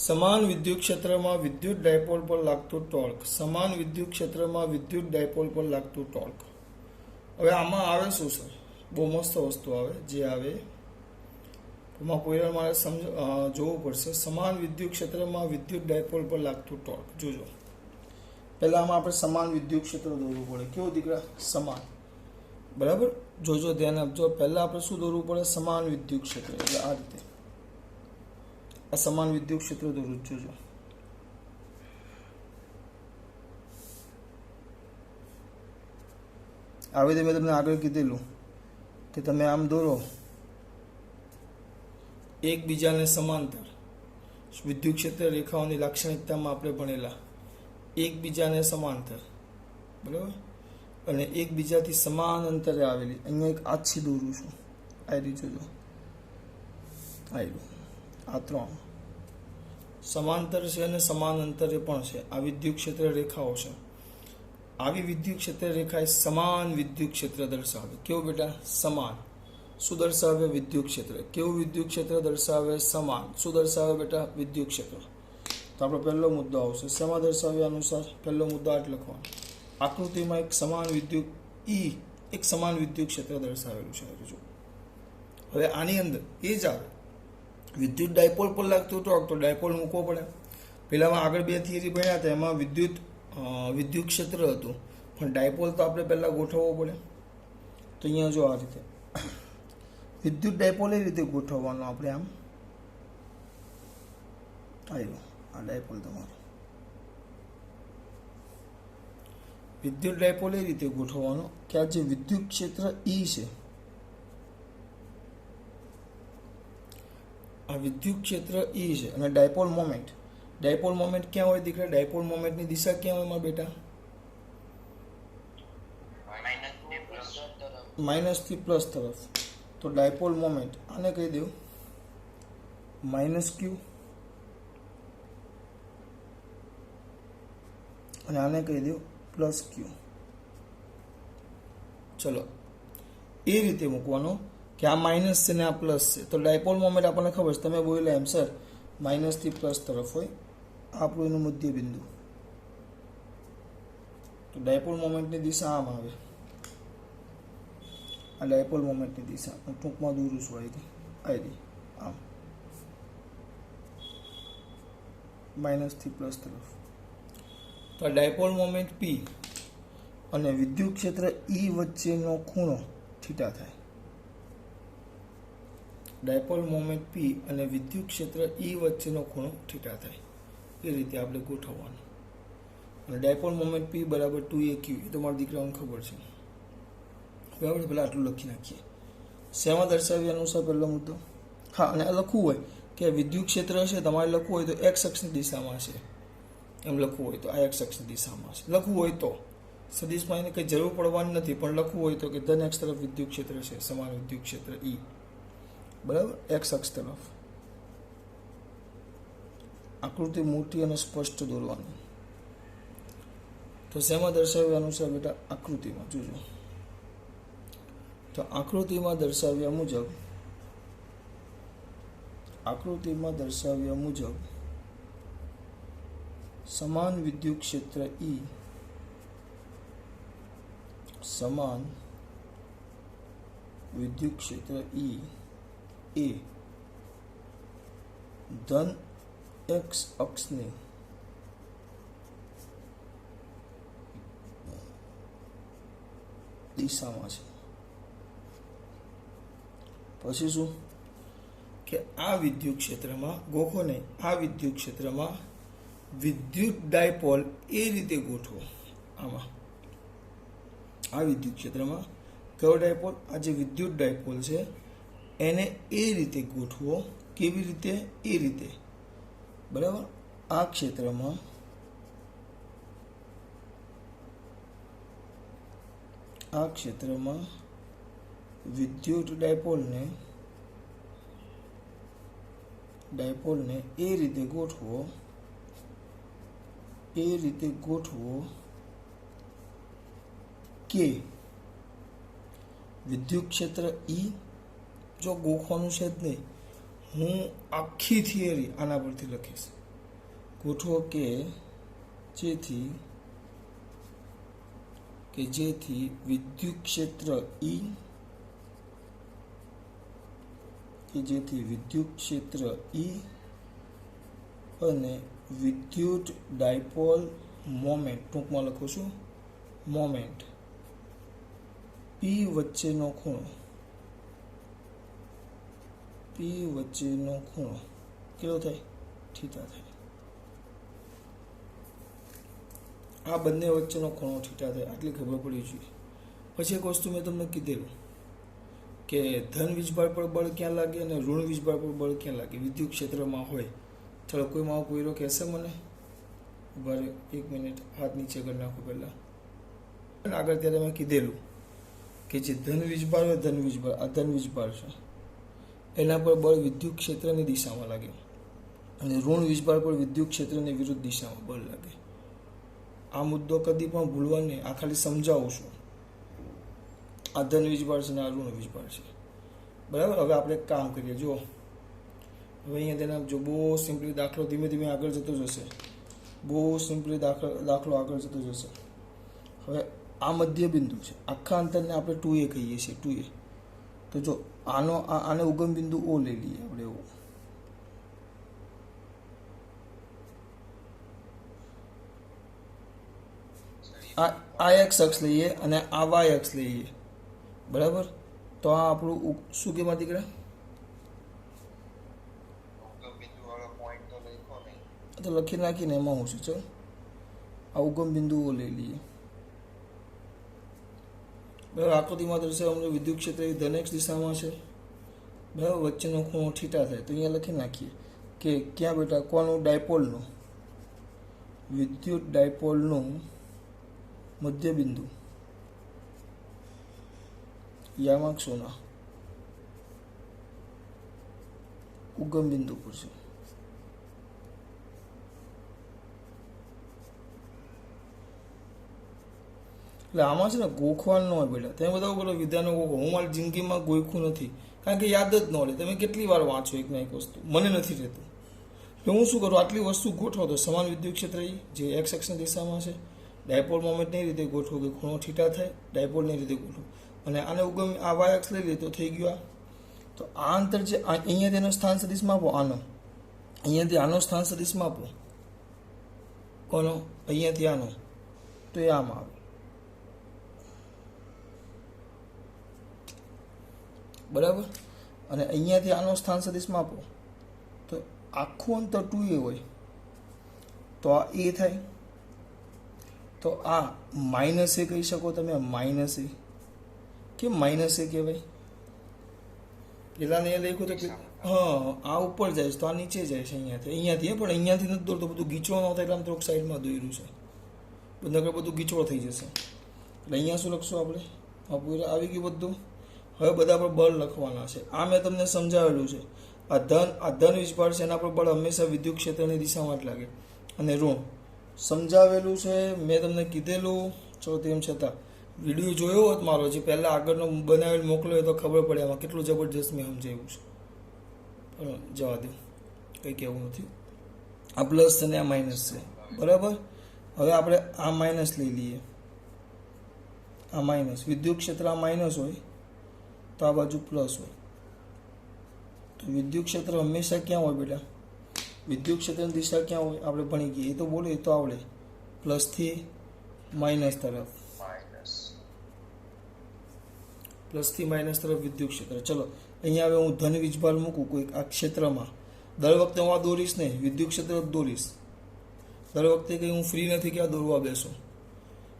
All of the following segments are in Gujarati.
સમાન વિદ્યુત ક્ષેત્રમાં વિદ્યુત ડાયપોલ પર લાગતું ટોર્ક. સમાન વિદ્યુત ક્ષેત્રમાં વિદ્યુત ડાયપોલ પર લાગતું ટોર્ક. હવે આમાં આવે શું સર? બહુ મસ્ત વસ્તુ આવે. જે આવે એમાં કોઈ મારે જોવું પડશે. સમાન વિદ્યુત ક્ષેત્રમાં વિદ્યુત ડાયપોલ પર લાગતું ટોર્ક. જોજો પહેલા આમાં આપણે સમાન વિદ્યુત ક્ષેત્ર દોરવું પડે. કેવું દીકરા? સમાન. બરાબર. જોજો, ધ્યાન આપજો. પહેલા આપણે શું દોરવું પડે? સમાન વિદ્યુત ક્ષેત્ર. એટલે આ રીતે આ સમાન વિદ્યુત ક્ષેત્ર દોરવું. જોજો આવી રીતે મેં તમને આગળ કીધેલું કે તમે આમ દોરો એકબીજાને સમાંતર. વિદ્યુત ક્ષેત્ર રેખાઓની લાક્ષણિકતામાં આપણે ભણેલા એકબીજાને સમાંતર, બરાબર, અને એકબીજાથી સમાન અંતરે આવેલી. અહીંયા એક આછી દોરું છું. આ રીતે જોજો, આ ત્રણ સમાંતર છે અને સમાન અંતરે પણ છે. આ વિદ્યુત ક્ષેત્ર રેખાઓ છે. આવી વિદ્યુત ક્ષેત્ર રેખા એ સમાન વિદ્યુત ક્ષેત્ર દર્શાવે. કેવું બેટા? સમાન. શું દર્શાવે? વિદ્યુત ક્ષેત્ર. કેવું વિદ્યુત ક્ષેત્ર દર્શાવે? સમાન. શું દર્શાવે બેટા? વિદ્યુત ક્ષેત્ર. તો આપણો પહેલો મુદ્દો આવશે. શેમાં દર્શાવ્યા અનુસાર? પહેલો મુદ્દો આટ લખવાનો. આકૃતિમાં એક સમાન વિદ્યુત એક સમાન વિદ્યુત ક્ષેત્ર દર્શાવેલું છે. હવે આની અંદર એ જ આવે વિદ્યુત ડાયપોલ પર લાગતું ટોર્ક. તો ડાયપોલ મૂકવો પડે. પેલામાં આગળ બે થિયરી ભણ્યા હતા, એમાં વિદ્યુત ક્ષેત્ર હતું, પણ ડાયપોલ તો આપણે પહેલાં ગોઠવવો પડે. તો અહીંયા જો આ રીતે વિદ્યુત ડાયપોલ એ રીતે ગોઠવવાનો. આપણે આમ આવ્યો આ ડાયપોલ તમારો. વિદ્યુત ડાયપોલ એ રીતે ગોઠવવાનો કે આ જે વિદ્યુત ક્ષેત્ર ઈ છે, આ વિદ્યુત ક્ષેત્ર ઈ છે, અને ડાયપોલ મોમેન્ટ ક્યાં હોય દીકરા? ડાયપોલ મોમેન્ટની દિશા ક્યાં હોય મારા બેટા? માઇનસ થી પ્લસ તરફ. તો ડાયપોલ મોમેન્ટ આને કહી દઉં -q, અને આને કહી દઉં +q. ચલો, એ રીતે મૂકવાનો કે આ માઇનસ છે ને આ પ્લસ છે. તો ડાયપોલ મોમેન્ટ આપણને ખબર છે, તમે બોલ્યા એમ સર, માઇનસ થી પ્લસ તરફ હોય. આપણું એનું મધ્ય બિંદુ. તો ડાયપોલ મોમેન્ટની દિશા આમ આવે. આ ડાયપોલ મોમેન્ટની દિશા હું ટૂંકમાં દોરું છું. આવી આમ માઇનસ થી પ્લસ તરફ. તો આ ડાયપોલ મોમેન્ટ P અને વિદ્યુત ક્ષેત્ર E વચ્ચેનો ખૂણો થીટા થાય. ડાયપોલ મોમેન્ટ P અને વિદ્યુત ક્ષેત્ર E વચ્ચેનો ખૂણો થીટા થાય. એ રીતે આપણે ગોઠવવાનું. અને ડાયપોલ મોમેન્ટ P બરાબર 2aq. એ તો મારા દીકરાઓને ખબર છે. હવે આપણે પહેલાં આટલું લખી નાખીએ. શેમાં દર્શાવ્યા અનુસાર પહેલો મુદ્દો? હા, અને લખવું હોય કે વિદ્યુત ક્ષેત્ર છે, તમારે લખવું હોય તો x અક્ષની દિશામાં છે, એમ લખવું હોય તો આ x અક્ષની દિશામાં છે. લખવું હોય તો સદિશમાં એને કંઈ જરૂર પડવાની નથી, પણ લખવું હોય તો કે ધન x તરફ વિદ્યુત ક્ષેત્ર છે, સમાન વિદ્યુત ક્ષેત્ર E, બરાબર, x અક્ષ તરફ. આકૃતિ મોટી અને સ્પષ્ટ દોરવાની. તો શેમાં દર્શાવ્યા અનુસાર બેટા? આકૃતિમાં. જોજો, તો આકૃતિમાં દર્શાવ્યા મુજબ સમાન વિદ્યુત ક્ષેત્ર E, સમાન વિદ્યુત ક્ષેત્ર E એ ધન x અક્ષની દિશામાં છે. પછી શું કે આ વિદ્યુત ક્ષેત્રમાં ગોખો નહીં, આ વિદ્યુત ક્ષેત્રમાં વિદ્યુત ડાયપોલ એ રીતે ગોઠવો. આમાં આ વિદ્યુત ક્ષેત્રમાં કયો ડાયપોલ? આ જે વિદ્યુત ડાયપોલ છે એને એ રીતે ગોઠવો. કેવી રીતે? એ રીતે, બરાબર. આ ક્ષેત્રમાં વિદ્યુત ડાયપોલને એ રીતે ગોઠવો કે વિદ્યુત ક્ષેત્ર E જો ગોખવાનું છે જ નહીં, હું આખી થિયરી આના પરથી લખીશ. ગોઠવો કે જેથી વિદ્યુત ક્ષેત્ર E અને વિદ્યુત ડાયપોલ મોમેન્ટ, ટૂંકમાં લખું છું મોમેન્ટ, P વચ્ચેનો ખૂણો કેટલો થાય? થીટા થાય. આ બંને વચ્ચેનો ખૂણો થીટા થાય, આટલી ખબર પડી જોઈએ. પછી એક વસ્તુ મેં તમને કીધેલું કે ધન વીજભાર પર બળ ક્યાં લાગે અને ઋણ વીજભાર પર બળ ક્યાં લાગે વિદ્યુત ક્ષેત્રમાં હોય. ચાલો કોઈ માવો કોઈરો કહેશે મને? ઉભા 1 મિનિટ, હાથ નીચે કરી નાખો પહેલાં. આગળ ત્યારે મેં કીધેલું કે જે ધન વીજભાર હોય, આ ધન વીજભાર છે, એના પર બળ વિદ્યુત ક્ષેત્રની દિશામાં લાગે અને ઋણ વીજભાર પર વિદ્યુત ક્ષેત્રની વિરુદ્ધ દિશામાં બળ લાગે. આ મુદ્દો કદી પણ ભૂલવા નહીં, આ ખાલી સમજાવું છું. આ ધન વીજભાર છે ને આ ઋણ વીજભાર છે, બરાબર. હવે આપણે એક કામ કરીએ. જો હવે અહીંયા તેના જો બહુ સિમ્પલી દાખલો ધીમે ધીમે આગળ જતો જશે, દાખલો આગળ જતો જશે. હવે આ મધ્ય બિંદુ છે, આખા અંતરને આપણે 2a કહીએ છીએ, 2a. તો જો આને ઉગમ બિંદુ O લઈ લઈએ આપણે. એવું આ x અક્ષ લઈએ અને આ y અક્ષ લઈએ, બરાબર. તો આ આપણું શું કેમાં દીકરા? તો લખી નાખીને એમાં હું છું. ચાલ આ ઉગમ બિંદુઓ લઈ લઈએ, બરાબર. આકૃતિમાં દર્શાવે અમને વિદ્યુત ક્ષેત્ર ધન x દિશામાં છે, બરાબર. વચ્ચેનો ખૂણો થીટા થાય. તો અહીંયા લખી નાખીએ કે ક્યાં બેટા? કોનું? ડાયપોલનું, વિદ્યુત ડાયપોલનું મધ્ય બિંદુ યામાક્ષોના ઉગમ બિંદુ પર છે. એટલે આમાં છે ને ગોખવાનું ન હોય બેટા. તમે બધા બોલો વિધાનો ગોખો. હું મારી જિંદગીમાં ગોખું નથી, કારણ કે યાદ જ ન રહે. તમે કેટલી વાર વાંચો એક ના એક વસ્તુ, મને નથી રહેતું. એટલે હું શું કરું, આટલી વસ્તુ ગોઠવો તો સમાન વિદ્યુત ક્ષેત્ર જે x અક્ષની દિશામાં છે, ડાયપોલ મોમેન્ટની રીતે ગોઠવો કે ખૂણો થીટા થાય, ડાયપોલની રીતે ગોઠવો. અને આને ઉગમ આ y અક્ષ લઈ લે તો થઈ ગયું. તો આ અંતર છે, અહીંયા તેનો સ્થાન સદિશ માપો. અહીંયાથી આનો સ્થાન સદિશ માપો. કોનો? અહીંયાથી આનો. તો એ આમ આવે, બરાબર. અને અહીંયાથી આનો સ્થાન સદિશ માપો તો આખું અંતર 2a હોય તો આ a થાય. તો આ માઇનસ એ કહી શકો તમે. માઇનસ એ કેમ માઇનસ એ કહેવાય? પેલા ને લખ્યું તો આ ઉપર જાય તો આ નીચે જાય છે અહીંયાથી પણ અહીંયાથી નથી દોરતો. બધું ગીચડો ન થાય એટલે આમ થોડુંક સાઈડમાં દોર્યું છે. બધું ગીચડો થઈ જશે. એટલે અહીંયા શું લખશું આપણે? પૂરા આવી ગયું બધું. હવે બધા પર બળ લખવાના છે. આ મેં તમને સમજાવેલું છે. આ ધન વીજભાર છે, એના પર બળ હંમેશા વિદ્યુત ક્ષેત્રની દિશામાં જ લાગે. અને ઋણ સમજાવેલું છે, મેં તમને કીધેલું. ચલો તેમ છતાં વિડીયો જોયો હોત મારો, જે પહેલાં આગળનો બનાવેલ મોકલ્યો તો ખબર પડે આમાં કેટલું જબરજસ્ત મેં સમજાવ્યું છે. પણ જવા દો, કંઈ કહેવું નથી. આ પ્લસ છે ને આ માઇનસ છે, બરાબર. હવે આપણે આ માઇનસ લઈ લઈએ. આ માઇનસ વિદ્યુત ક્ષેત્ર આ માઇનસ હોય તો આ બાજુ પ્લસ હોય. તો વિદ્યુત ક્ષેત્ર હંમેશા ક્યાં હોય બેટા? વિદ્યુત ક્ષેત્રની દિશા ક્યાં હોય? આપણે ભણી ગઈએ, એ તો બોલે, એ તો આવડે. પ્લસથી માઇનસ તરફ, પ્લસથી માઇનસ તરફ વિદ્યુત ક્ષેત્ર. ચલો અહીંયા હવે હું ધન વીજભાર મૂકું કોઈ આ ક્ષેત્રમાં. દર વખતે હું આ દોરીશ નહીં, વિદ્યુત ક્ષેત્ર જ દોરીશ. દર વખતે કંઈ હું ફ્રી નથી કે આ દોરવા બેસું,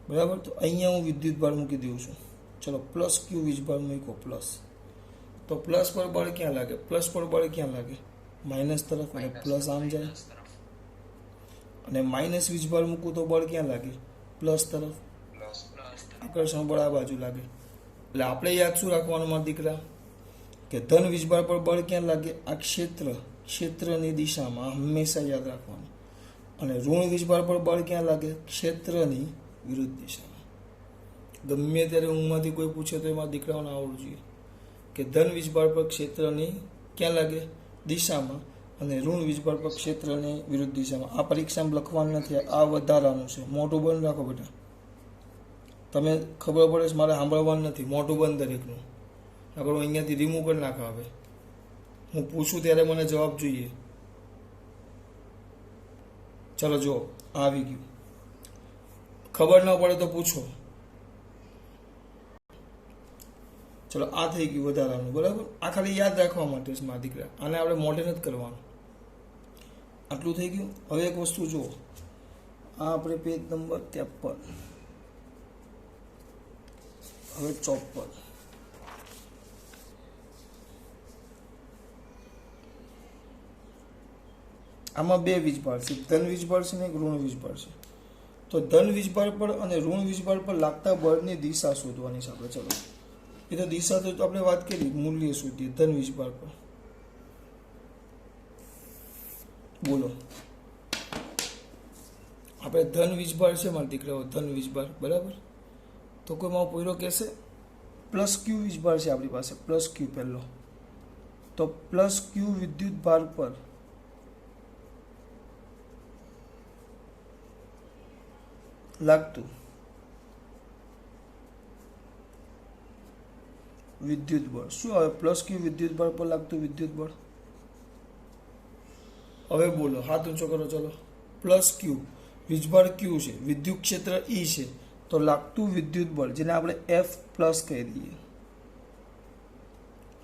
બરાબર. તો અહીંયા હું વિદ્યુત ભાર મૂકી દઉં છું. ચલો પ્લસ ક્યુ વીજભાર મૂકો પ્લસ. તો પ્લસ પર બળ ક્યાં લાગે? પ્લસ પર બળ ક્યાં લાગે? માઇનસ તરફ. અને પ્લસ આમ જાય. અને માઇનસ વીજભાર મૂકું તો બળ ક્યાં લાગે? પ્લસ તરફ. આકર્ષણ બળ આ બાજુ લાગે. એટલે આપણે યાદ શું રાખવાનું મારા દીકરા? કે ધન વીજભાર પર બળ ક્યાં લાગે? આ ક્ષેત્રની દિશામાં હંમેશા યાદ રાખવાનું. અને ઋણ વીજભાર પર બળ ક્યાં લાગે? ક્ષેત્રની વિરુદ્ધ દિશામાં. ગમે ત્યારે ઊંઘમાંથી કોઈ પૂછે તો એમાં દીકરાઓને આવડવું જોઈએ કે ધન વીજભાર પર ક્ષેત્રની ક્યાં લાગે? દિશામાં. અને ઋણ વીજભાર પર ક્ષેત્રની વિરુદ્ધ દિશામાં. આ પરીક્ષામાં લખવાનું નથી, આ વધારાનું છે. મોટું બંધ રાખો બેટા, તમે ખબર પડે છે મારે સાંભળવાનું નથી. મોટું બંધ દરેકનું. આગળ હું અહીંયાથી રિમૂવ કરી નાખા. હવે હું પૂછું ત્યારે મને જવાબ જોઈએ. ચલો જો આવી ગયું. ખબર ન પડે તો પૂછો. ચલો આ થઈ ગયું વધારાનું, બરાબર. આ ખાલી યાદ રાખવા માટે છે મારા દીકરા, આને આપણે મોઢે નથી કરવાનું. આટલું થઈ ગયું. હવે એક વસ્તુ જુઓ, આ આપણે પેજ નંબર 53, હવે 54. આમાં બે વીજભાર છે, ધન વીજભાર છે ને એક ઋણ વીજભાર છે. તો ધન વીજભાર પર અને ઋણ વીજભાર પર લાગતા બળની દિશા શોધવાની છે આપણે. ચલો એ તો દિશા તો આપણે વાત કરી, મૂલ્ય શોધીએ ધન વીજભાર પર. બોલો, આપણે ધન વીજભાર છે મારા દીકરાઓ, ધન વીજભાર, બરાબર. તો કોઈ મારો પૂરો કહેશે પ્લસ ક્યુ વીજભાર છે આપણી પાસે, પ્લસ ક્યુ પહેલો. તો પ્લસ ક્યુ વિદ્યુત ભાર પર લાગતું વિદ્યુત બળ શું આવે? પ્લસ ક્યુ વિદ્યુત બળ પર લાગતું વિદ્યુત બળ. હવે બોલો, હાથ ઊંચો કરો. ચલો, પ્લસ ક્યુ વીજભાર ક્યુ છે, વિદ્યુત ક્ષેત્ર ઈ છે, તો લાગતું વિદ્યુત બળ જેને આપણે એફ પ્લસ કહી દઈએ,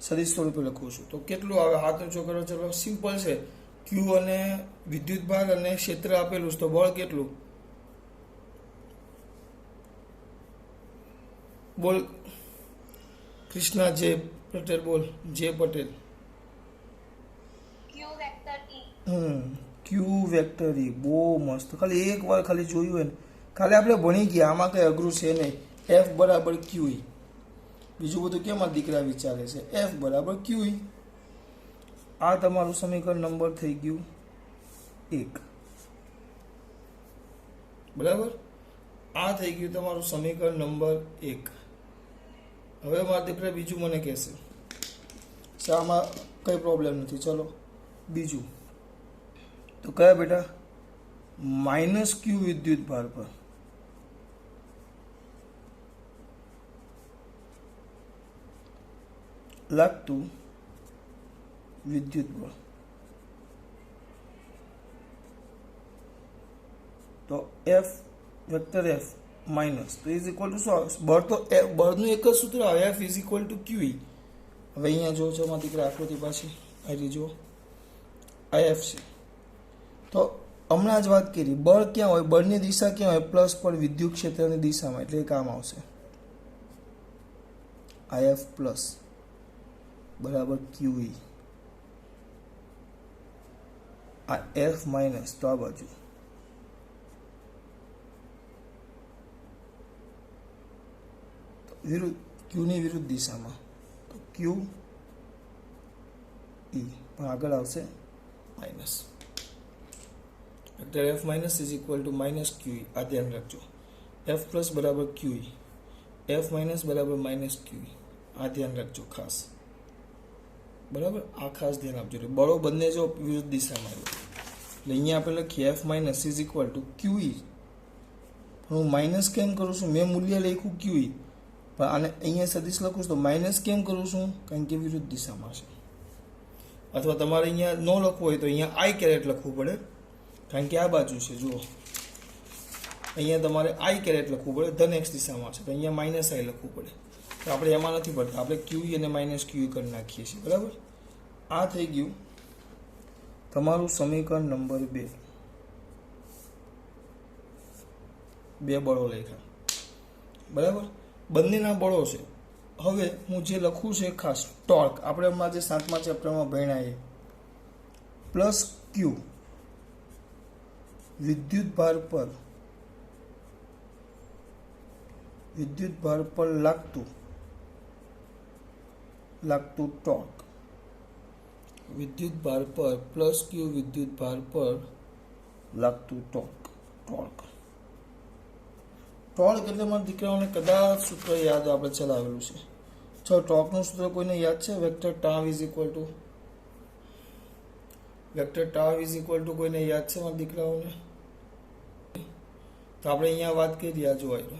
સદિશ સ્વરૂપે લખું છું. તો કેટલું આવે? હાથ ઊંચો કરો. ચલો, સિમ્પલ છે. ક્યુ અને વિદ્યુત ભાગ અને ક્ષેત્ર આપેલું છે, તો બળ કેટલું? બોલ કૃષ્ણા, જે પટેલ, બોલ જે પટેલ. ક્યુ વેક્ટર ઈ. બહુ મસ્ત. ખાલી એક વાર ખાલી જોયું હોય ને, ખાલી આપણે ભણી ગયા, આમાં કઈ અઘરું છે નહીં. એફ બરાબર ક્યુ ઈ. બીજું બધું કેમ આ દીકરા વિચારે છે? એફ બરાબર ક્યુ ઈ. આ તમારું સમીકરણ નંબર થઈ ગયું 1, બરાબર. આ થઈ ગયું તમારું સમીકરણ નંબર 1. હવે મારા દીકરા બીજું મને કહેશે આમાં કઈ પ્રોબ્લેમ નથી. ચલો બીજું તો કયા બેટા? માઇનસ ક્યુ વિદ્યુત ભાર પર લાગતું વિદ્યુત બળ. તો એફ વેક્ટર એફ માઇનસ, તો ઇઝ ઇક્વલ ટુ શું આવે? બળ તો બળનું એક જ સૂત્ર આવે, F is equal to q ઈ. હવે અહીંયા જો છો માં દીકરા આકૃતિ પાછી આવી જુઓ, આ એફ છે. તો હમણાં જ વાત કરી, બળ ક્યાં હોય? બળની દિશા ક્યાં હોય? પ્લસ પર વિદ્યુત ક્ષેત્રની દિશામાં, એટલે એ કામ આવશે. આ એફ પ્લસ બરાબર ક્યુ ઈ, આ એફ માઇનસ તો આ બાજુ. વિરુદ્ધ ક્યુની વિરુદ્ધ દિશામાં, તો ક્યુ ઈ પણ આગળ આવશે minus. Vector F minus is equal to minus q E. આ ધ્યાન રાખજો. એફ પ્લસ બરાબર ક્યુ ઈ, એફ માઇનસ બરાબર માઇનસ ક્યુ ઈ. આ ધ્યાન રાખજો ખાસ, બરાબર. આ ખાસ ધ્યાન આપજો. બળો બંને જો વિરુદ્ધ દિશામાં આવ્યો, એટલે અહીંયા આપણે લખીએ F minus is equal to q E. પણ હું માઇનસ કેમ કરું છું? મેં મૂલ્ય લખ્યું ક્યુ ઈ, પણ આને અહીંયા સદિશ લખું છું તો માઇનસ કેમ કરું છું? કારણ કે વિરુદ્ધ દિશામાં છે. અથવા તમારે અહીંયા ન લખવું હોય તો અહીંયા આઈ કેરેટ લખવું પડે, કારણ કે આ બાજુ છે. જુઓ, અહીંયા તમારે આઈ કેરેટ લખવું પડે, ધન એક્સ દિશામાં છે, તો અહીંયા માઇનસ આઈ લખવું પડે. તો આપણે એમાં નથી પડતા, આપણે ક્યુ અને માઇનસ ક્યુ કરી નાખીએ છીએ, બરાબર. આ થઈ ગયું તમારું સમીકરણ નંબર 2. બે બળો લખ્યા, બરાબર. બંનેના બળો છે. હવે હું જે લખું છે ખાસ ટોર્ક, આપણે હમણાં જે 7મા ચેપ્ટરમાં ભણ્યા એ પ્લસ ક્યુ વિદ્યુત ભાર પર લાગતું ટોર્ક. વિદ્યુત ભાર પર પ્લસ ક્યુ વિદ્યુત ભાર પર લાગતું ટોર્ક. ટોર્ક એટલે મારા દીકરાઓને કદાચ સૂત્ર યાદ આપણે ચલાવેલું છે. ચલો, ટોર્કનું સૂત્ર કોઈને યાદ છે? Vector tau is equal to vector tau is equal two કોઈને યાદ છે મારા દીકરાઓને? તો આપણે અહીંયા વાત કરી, આ જોવાય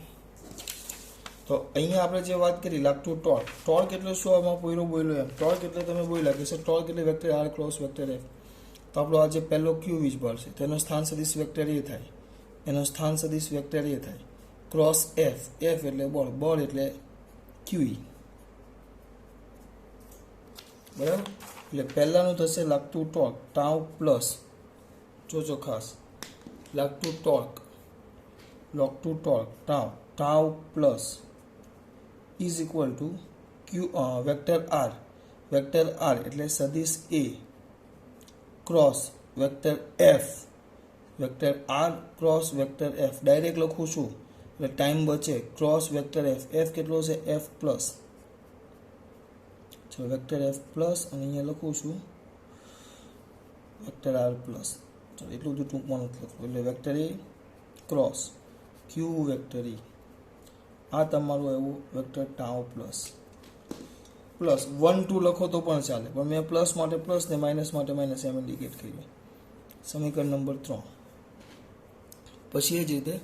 તો અહીંયા આપણે જે વાત કરી લાગતું ટોર્ક, ટોર્ક એટલે શું? આમાં પૂરો બોલ્યો એમ, ટોર્ક એટલે તમે બોલ્યા કે સર ટોર્ક એટલે vector R cross vector F. તો આપણો આ જે પહેલો ક્યુ વીજભાર છે તેનો સ્થાન સદિશ વેક્ટર એ થાય, એનો સ્થાન સદિશ વેક્ટર એ થાય, ક્રોસ એફ, એફ એટલે બળ, બળ એટલે ક્યુઈ, બરાબર. એટલે પહેલાનું થશે લાગતું ટોર્ક ટાઉ પ્લસ, જોજો ખાસ, લાગતું torque tau, tau plus is equal to q vector r એટલે સદિશ a cross vector F, vector R cross vector F. Direct લખું છું એટલે ટાઈમ બચે. ક્રોસ વેક્ટર એફ, એફ કેટલો છે? એફ પ્લસ, ચલો વેક્ટર એફ પ્લસ, અને અહીંયા લખું છું વેક્ટર આર પ્લસ. ચલો એટલું બધું ટૂંકમાં નથી લખવું. એટલે vector a cross q vector E, આ તમારું એવું વેક્ટર ટાઉ પ્લસ 1 2 લખો તો પણ ચાલે, પણ મેં પ્લસ માટે પ્લસ ને માઇનસ માટે માઇનસ એમ ઇન્ડિકેટ કર્યું. સમીકરણ નંબર 3. પછી એ જ રીતે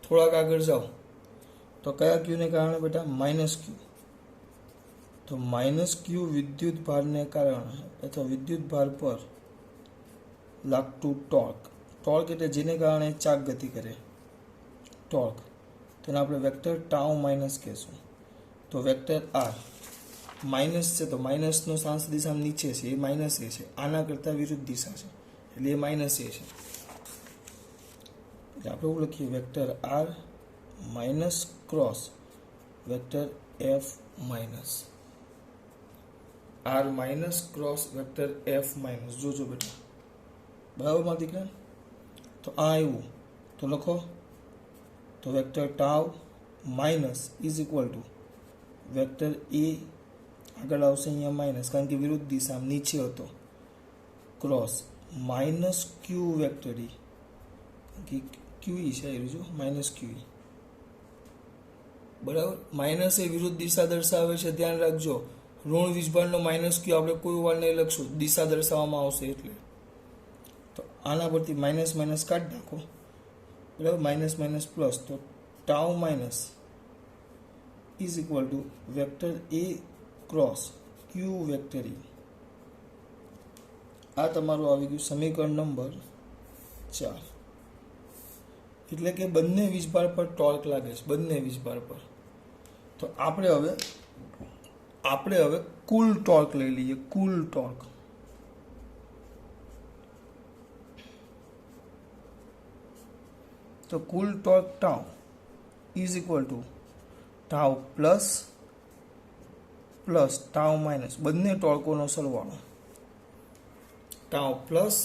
થોડાક આગળ જાઓ તો કયા ક્યુને કારણે બેટા? માઇનસ ક્યુ. તો માઇનસ ક્યુ વિદ્યુત ભારને કારણે અથવા વિદ્યુત ભાર પર લાગતું ટોર્ક. ટોર્ક એટલે જેને કારણે ચાક ગતિ કરે, ટોર્ક, તેને આપણે વેક્ટર ટાઉ માઇનસ કહેશું. તો વેક્ટર આર માઇનસ છે, તો માઇનસનો સ્થાન દિશા નીચે છે, એ માઇનસ એ છે, આના કરતાં વિરુદ્ધ દિશા છે એટલે એ માઇનસ એ છે. એટલે આપણે એવું લખીએ vector R minus cross vector F minus, R minus cross vector F minus. જોજો બેટા, બરાબર મારા દીકરા? તો આ આવ્યું તો લખો, તો vector tau minus is equal to vector a, આગળ આવશે અહીંયા માઇનસ કારણ કે વિરુદ્ધ દિશા નીચે હતો, ક્રોસ માઇનસ ક્યુ વેક્ટર ઈ, ક્યુઈ છે એ જો માઇનસ ક્યુઈ, બરાબર. માઇનસ એ વિરુદ્ધ દિશા દર્શાવે છે, ધ્યાન રાખજો. ઋણ વીજભારનો માઇનસ ક્યુ આપણે કોઈ વાર નહીં લખશું, દિશા દર્શાવવામાં આવશે એટલે. તો આના પરથી માઇનસ માઇનસ કાઢી નાખો, બરાબર. માઇનસ માઇનસ પ્લસ, તો tau minus is equal to vector a cross q vector E. આ તમારું આવી ગયું સમીકરણ નંબર 4. એટલે કે બંને વીજભાર પર ટોર્ક લાગે છે, બંને વીજભાર પર. તો આપણે હવે કુલ ટોર્ક લઈ લઈએ, કુલ ટોર્ક. તો કુલ torque tau is equal to tau plus tau minus, બંને ટોર્કોનો સરવાળો. ટાઉ પ્લસ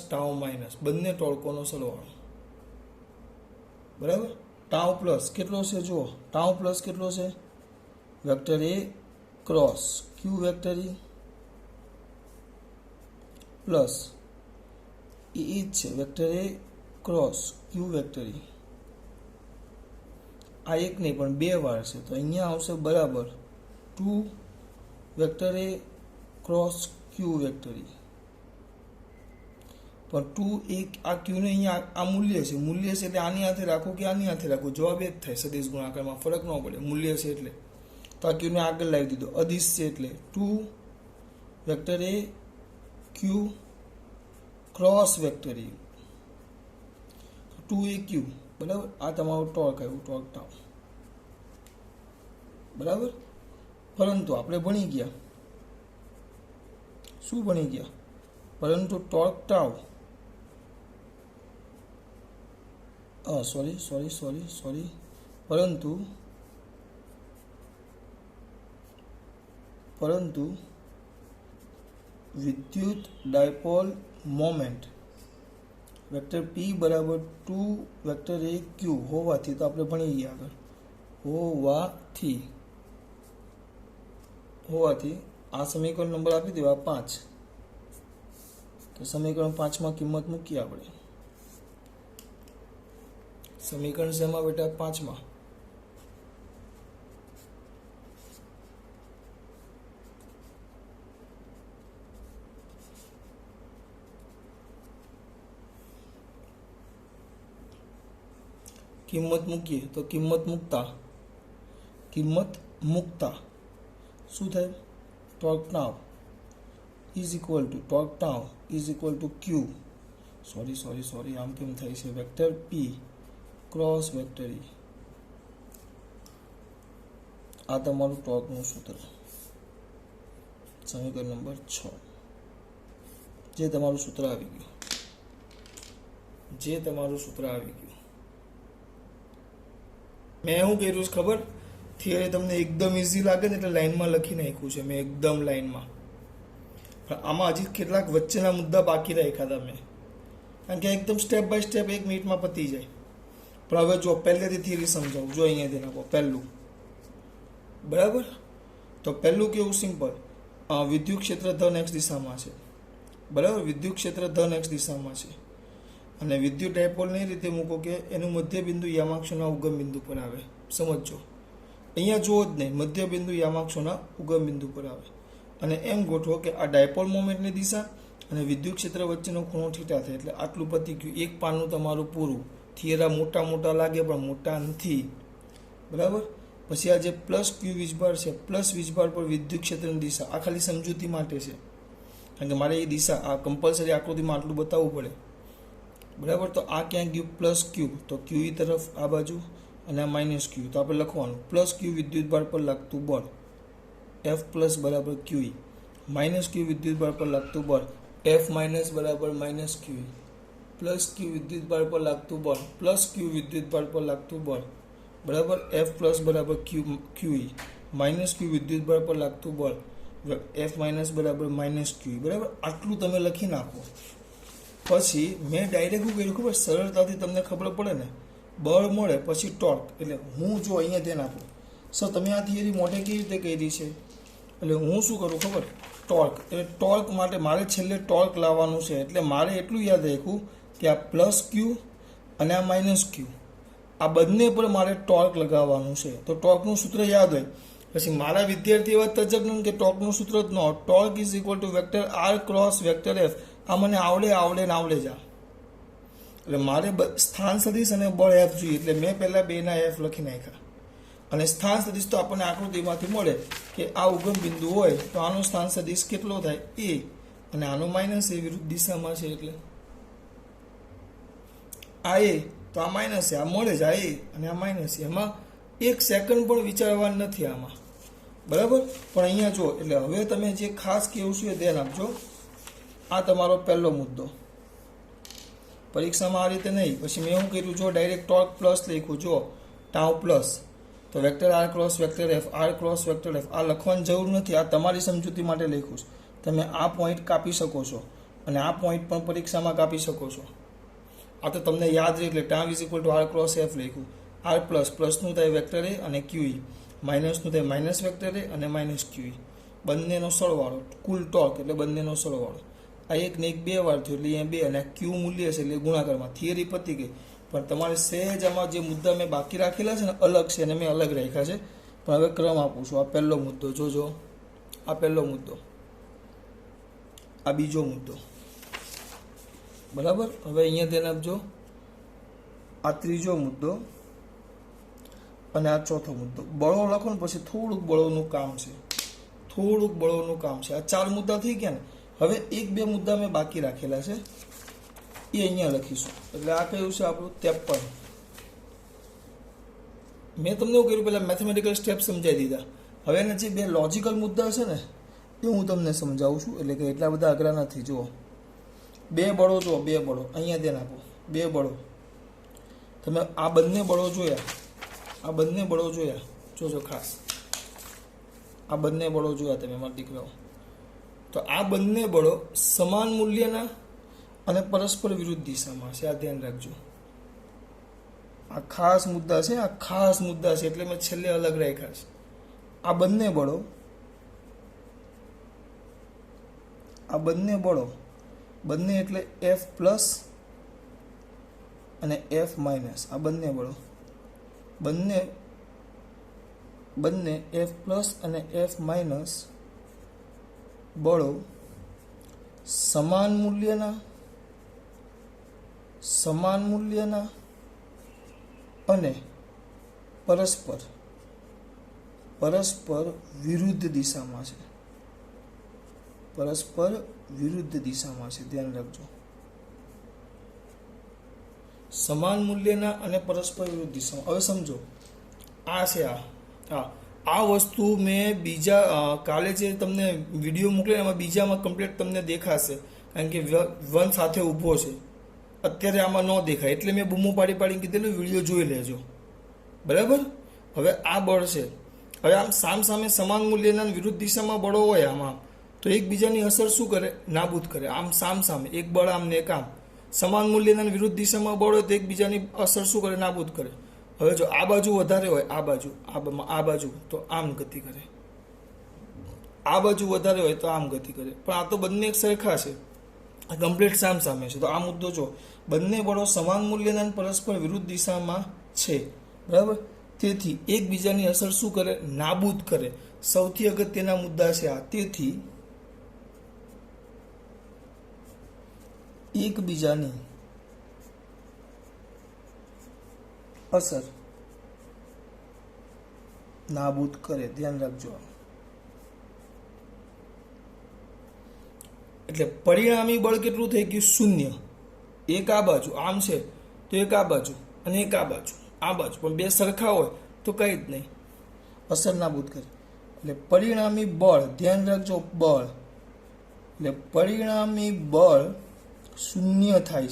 ટાઉ માઇનસ, બંને ટોર્કોનો સરવાળો, બરાબર. ટાઉ પ્લસ કેટલો છે? જુઓ, ટાઉ પ્લસ કેટલો છે? Vector a cross q vector E plus એ જ છે vector a cross q vector E. આ એક નહીં પણ બે વાર છે, તો અહીંયા આવશે બરાબર 2 vector a cross q vector ઈ. પણ 2 એક આ ક્યુને અહીંયા આ મૂલ્ય છે, મૂલ્ય છે એટલે આની હાથે રાખો કે આની હાથે રાખો, જવાબ એ જ થાય. સદિશ ગુણાકારમાં ફરક ન પડે, મૂલ્ય છે એટલે. તો આ ક્યુને આગળ લાવી દીધો, અદિશ છે એટલે 2 વેક્ટર એ ક્યુ ક્રોસ વેક્ટર ઈ, 2 એ ક્યુ, બરાબર. આ તમારું ટોર્ક આવ્યું, ટોર્ક ટાઉ, બરાબર. પરંતુ આપણે ભણી ગયા, શું ભણી ગયા? પરંતુ ટોર્ક ટાઉ, પરંતુ વિદ્યુત ડાયપોલ મોમેન્ટ વેક્ટર પી બરાબર 2 વેક્ટર એ ક્યુ હોવાથી, તો આપણે ભણી ગયા આગળ, હોવાથી આ સમીકરણ નંબર આપી દેવા 5. તો સમીકરણ 5 માં કિંમત મૂકીએ આપણે. સમીકરણ શેમાં બેટા? 5 માં. કિંમત મૂકીએ તો કિંમત મૂકતા શું થાય? Torque now is equal to Q sorry આમ કેમ થાય છે? Vector p cross vector E. આ તમારું ટોર્કનું સૂત્ર, સમીકરણ નંબર 6. જે તમારું સૂત્ર આવી ગયું. મેં શું કર્યું છે ખબર? થિયરી તમને એકદમ ઇઝી લાગે ને એટલે લાઈનમાં લખી નાખ્યું છે મેં, એકદમ લાઈનમાં. પણ આમાં હજી કેટલાક વચ્ચેના મુદ્દા બાકી રાખ્યા હતા મેં, કારણ કે એકદમ સ્ટેપ બાય સ્ટેપ 1 મિનિટમાં પતી જાય. પણ હવે જો પહેલેથી થિયરી સમજાવું. જો અહીંયાથી નાખો પહેલું, બરાબર? તો પહેલું કેવું? સિમ્પલ. વિદ્યુત ક્ષેત્ર ધન x દિશામાં છે, બરાબર? વિદ્યુત ક્ષેત્ર ધન x દિશામાં છે અને વિદ્યુત ડાયપોલને એ રીતે મૂકો કે એનું મધ્ય બિંદુ યામાક્ષોના ઉગમ બિંદુ પર આવે. સમજો, અહીંયા જુઓ જ નહીં, મધ્ય બિંદુ યામાક્ષોના ઉગમ બિંદુ પર આવે. અને એમ ગોઠવો કે આ ડાયપોલ મોમેન્ટની દિશા અને વિદ્યુત ક્ષેત્ર વચ્ચેનો ખૂણો થીટા થાય. એટલે આટલું પતી ગયું. એક પાનનું તમારું પૂરું. થિયરા મોટા લાગે પણ મોટા નથી, બરાબર? પછી આ જે પ્લસ ક્યુ વીજભાર છે, પ્લસ વીજભાર પર વિદ્યુત ક્ષેત્રની દિશા, આ ખાલી સમજૂતી માટે છે, કારણ કે મારે એ દિશા આ કમ્પલસરી આકૃતિમાં આટલું બતાવવું પડે, બરાબર? તો આ ક્યાં ગયું? પ્લસ ક્યુ, તો ક્યુ ઈ તરફ આ બાજુ, અને આ માઇનસ ક્યુ. તો આપણે લખવાનું પ્લસ ક્યુ વિદ્યુતભાર પર લાગતું બળ એફ પ્લસ બરાબર ક્યુ ઈ, માઇનસ ક્યુ વિદ્યુતભાર પર લાગતું બળ એફ માઇનસ બરાબર માઇનસ ક્યુ ઈ, પ્લસ ક્યુ વિદ્યુતભાર પર લાગતું બળ પ્લસ ક્યુ વિદ્યુતભાર પર લાગતું બળ બરાબર એફ પ્લસ બરાબર ક્યુ ઈ, માઇનસ ક્યુ વિદ્યુતભાર પર લાગતું બળ એફ માઇનસ બરાબર માઇનસ ક્યુ ઈ, બરાબર? આટલું તમે લખી નાખો. પછી મેં ડાયરેક્ટ શું કર્યું ખબર? સરળતાથી તમને ખબર પડે ને, બળ મળે પછી ટોર્ક. એટલે હું જો અહીંયા ધ્યાન આપું, સર તમે આ થિયરી મોઢે કેવી રીતે કરી છે? એટલે હું શું કરું ખબર? ટોર્ક. એટલે ટોર્ક માટે મારે છેલ્લે ટોર્ક લાવવાનું છે. એટલે મારે એટલું યાદ રાખ્યું કે આ પ્લસ ક્યુ અને આ માઇનસ ક્યુ, આ બંને પર મારે ટોર્ક લગાવવાનું છે. તો ટોર્કનું સૂત્ર યાદ હોય. પછી મારા વિદ્યાર્થી એવા તજજ્ઞ કે ટોર્કનું સૂત્ર જ ન હોય. Torque is equal to vector R cross vector F. આ મને આવડે જ. એટલે મારે સ્થાન સદિશ અને બળ એફ જોઈએ. એટલે મેં પહેલા બેના એફ લખી નાખ્યા. અને સ્થાન સદિશ તો આપણને આકૃતિમાંથી મળે કે આ ઉગમ બિંદુ હોય તો આનો સ્થાન સદિશ કેટલો થાય? એ. અને આનો માઇનસ એ વિરુદ્ધ દિશામાં છે. એટલે આ એ તો આ માઇનસ છે, આ મળે જ. આ એ અને આ માઇનસ છે. એમાં 1 સેકન્ડ પણ વિચારવાનું નથી આમાં, બરાબર? પણ અહીંયા જો, એટલે હવે તમે જે ખાસ કેવું છે એ ધ્યાન આપજો. આ તમારો પહેલો મુદ્દો. પરીક્ષામાં આ રીતે નહીં. પછી મેં શું કર્યું? જો ડાયરેક્ટ ટોર્ક પ્લસ લખ્યું. જો ટાઉ પ્લસ, તો vector R cross vector F, R cross vector F. આ લખવાની જરૂર નથી, આ તમારી સમજૂતી માટે લખ્યું છે. તમે આ પોઈન્ટ કાપી શકો છો અને આ પોઈન્ટ પણ પરીક્ષામાં કાપી શકો છો. આ તો તમને યાદ રહે. એટલે tau is equal to R cross F લખ્યું. આર પ્લસનું થાય વેક્ટર એ અને ક્યુ ઈ, માઇનસનું થાય માઇનસ વેક્ટર એ અને માઇનસ ક્યુ ઈ. બંનેનો સરવાળો, કુલ ટોર્ક એટલે બંનેનો સરવાળો. આ એક ને એક 2 વાર થયું એટલે અહીંયા 2, અને ક્યુ મૂલ્ય છે એટલે ગુણાકારમાં. થિયરી પતી ગઈ. પણ તમારે સહેજ આમાં જે મુદ્દા મેં બાકી રાખેલા છે ને અલગ છે, અને મેં અલગ રાખ્યા છે. પણ હવે ક્રમ આપું છું. આ પહેલો મુદ્દો જોજો, આ પહેલો મુદ્દો, આ બીજો મુદ્દો, બરાબર? હવે અહીંયા ધ્યાન આપજો. આ ત્રીજો મુદ્દો અને આ ચોથો મુદ્દો. બળો લખો ને પછી થોડુંક બળોનું કામ છે, આ 4 મુદ્દા થઈ ગયા ને. હવે 1-2 મુદ્દા મેં બાકી રાખેલા છે, એ અહીંયા લખીશું. એટલે આ કયું છે આપણું 53. મેં તમને એવું કર્યું, પહેલાં મેથેમેટિકલ સ્ટેપ સમજાવી દીધા. હવે એના જે 2 લોજિકલ મુદ્દા છે ને એ હું તમને સમજાવું છું. એટલે કે એટલા બધા અઘરા નથી. જુઓ 2 બળો, જુઓ 2 બળો, અહીંયા ધ્યાન આપો. 2 બળો, તમે આ બંને બળો જોયા, જોજો ખાસ. આ બંને બળો જોયા તમે મારા દીકરાઓ. તો આ બંને બળો સમાન મૂલ્યના અને પરસ્પર વિરુદ્ધ દિશામાં છે. આ ધ્યાન રાખજો. આ ખાસ મુદ્દા છે, એટલે મેં છેલ્લે અલગ રાખ્યા છે. આ બંને બળો, બંને એટલે એફ પ્લસ અને એફ માઇનસ. આ બંને બળો, બંને એફ પ્લસ અને એફ માઇનસ બળો સમાન મૂલ્યના અને પરસ્પર વિરુદ્ધ દિશામાં છે. પરસ્પર વિરુદ્ધ દિશામાં છે, ધ્યાન રાખજો. સમાન મૂલ્યના અને પરસ્પર વિરુદ્ધ દિશામાં. હવે સમજો, આ છે આ વસ્તુ મેં બીજા કાલે જે તમને વિડીયો મોકલ્યો એમાં બીજામાં કમ્પ્લીટ તમને દેખાશે, કારણ કે વન સાથે ઊભો છે. અત્યારે આમાં ન દેખાય એટલે મેં બૂમો પાડીને કીધેલું વિડીયો જોઈ લેજો, બરાબર. હવે આ બળ છે. હવે આમ સામે સમાન મૂલ્યના વિરુદ્ધ દિશામાં બળો હોય આમાં, તો એકબીજાની અસર શું કરે? નાબૂદ કરે. આમ સામે એક બળ આમ ને એક આમ. સમાન મૂલ્યના વિરુદ્ધ દિશામાં બળ હોય તો એકબીજાની અસર શું કરે? નાબૂદ કરે. હવે જો આ બાજુ વધારે હોય, આ બાજુ તો આમ ગતિ કરે, આ બાજુ વધારે હોય તો આમ ગતિ કરે. પણ આ તો બંને એક સરખા છે, કમ્પ્લીટ સામે છે. તો આ મુદ્દો જો, બંને બળો સમાન મૂલ્યના અને પરસ્પર વિરુદ્ધ દિશામાં છે, બરાબર. તેથી એકબીજાની અસર શું કરે? નાબૂદ કરે. સૌથી અગત્યના મુદ્દા છે આ. તેથી એકબીજાની અસર નાબૂદ કરે, ધ્યાન રાખજો. એટલે પરિણામી બળ કેટલું થઈ ગયું? શૂન્ય. એક આ બાજુ આમ છે તો એક આ બાજુ અને એક આ બાજુ, પણ બે સરખા હોય તો કઈ જ નહીં, અસર નાબૂદ કરે. એટલે પરિણામી બળ, ધ્યાન રાખજો, બળ, એટલે પરિણામી બળ શૂન્ય થાય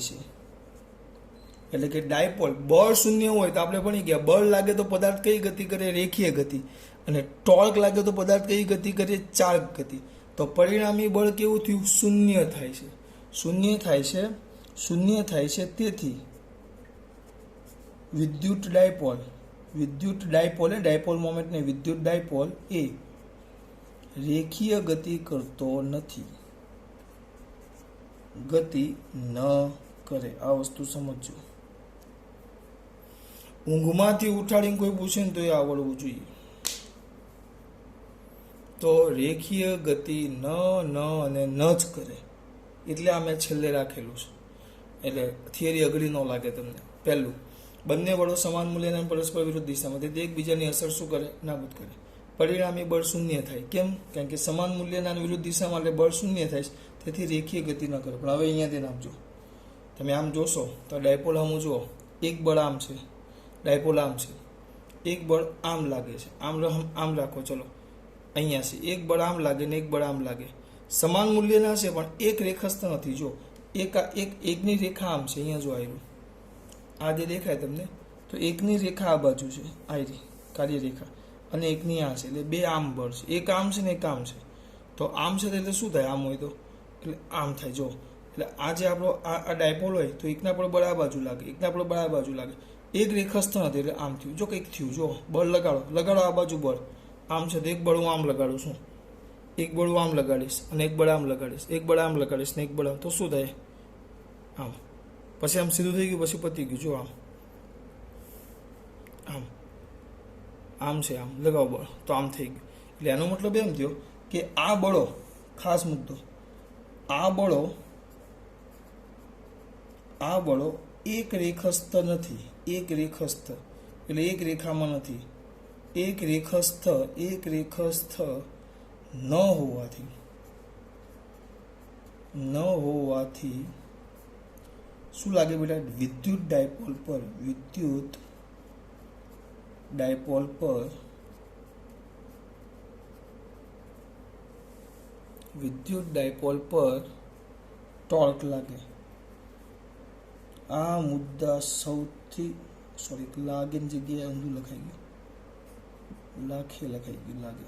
છે. એટલે કે ડાયપોલ બળ શૂન્ય હોય તો આપણે ભણી ગયા, બળ લાગે તો પદાર્થ કઈ ગતિ કરે? રેખીય ગતિ. અને ટોર્ક લાગે તો પદાર્થ કઈ ગતિ કરે? ચાર્ક ગતિ. તો પરિણામી બળ કેવું થયું? શૂન્ય થાય છે. તેથી વિદ્યુત ડાયપોલ મોમેન્ટ ને વિદ્યુત ડાયપોલ એ રેખીય ગતિ કરતો નથી, ગતિ ન કરે. આ વસ્તુ સમજજો. ઊંઘમાંથી ઉઠાડીને કોઈ પૂછે ને તો એ આવડવું જોઈએ. તો રેખીય ગતિ અને ન જ કરે, એટલે આ મેં છેલ્લે રાખેલું છે. એટલે થિયરી અઘરી ન લાગે તમને. પહેલું, બંને બળો સમાન મૂલ્યના પરસ્પર વિરુદ્ધ દિશામાં, તેથી એકબીજાની અસર શું કરે? નાબૂદ કરે. પરિણામી બળ શૂન્ય થાય. કેમ? કારણ કે સમાન મૂલ્યના વિરુદ્ધ દિશામાં એટલે બળ શૂન્ય થાય છે, તેથી રેખીય ગતિ ન કરે. પણ હવે અહીંયાથી નાપજો. તમે આમ જોશો તો ડાયપોલ આમ જુઓ, એક બળ આમ છે, ડાયપોલ આમ છે, એક બળ આમ લાગે છે, આમ રાખો, ચલો અહીંયા છે, એક બળ આમ લાગે ને એક બળ આમ લાગે. સમાન મૂલ્યના છે પણ એક રેખસ્થ નથી. જો એકની રેખા આમ છે, અહીંયા જો આવ્યું, આ જે દેખાય તમને, તો એકની રેખા આ બાજુ છે, આયરી કાર્યરેખા, અને એકની આ છે, એટલે બે આમ બળ છે. એક આમ છે ને એક આમ છે. તો આમ છે એટલે શું થાય? આમ હોય તો એટલે આમ થાય. જો એટલે આ જે આપણો આ ડાયપોલ હોય તો એકના પર બળ આ બાજુ લાગે, એકના પર બળ આ બાજુ લાગે. એક રેખસ્થ નથી એટલે આમ થયું. જો કંઈક થયું, જો બળ લગાડો આ બાજુ બળ આમ છે તો એક બળ હું આમ લગાડું છું, એક બળ હું આમ લગાડીશ અને એક બળ આમ લગાડીશ, એક બળ આમ લગાડીશ ને એક બળ આમ, તો શું થાય? આમ. પછી આમ સીધું થઈ ગયું, પછી પતી ગયું. જો આમ છે, આમ લગાવો બળ તો આમ થઈ ગયું. એટલે એનો મતલબ એમ થયો કે આ બળો, ખાસ મુદ્દો, આ બળો એક રેખસ્થ નથી. એક રેખસ્થ એટલે એક રેખામાં નથી. એક રેખસ્થ ન હોવાથી શું લાગે બેટા? વિદ્યુત ડાયપોલ પર ટોર્ક લાગે. આ મુદ્દા સૌથી લાગેની જગ્યાએ ઊંધું લખાઈ ગયું, લખાઈ ગયું લાગે.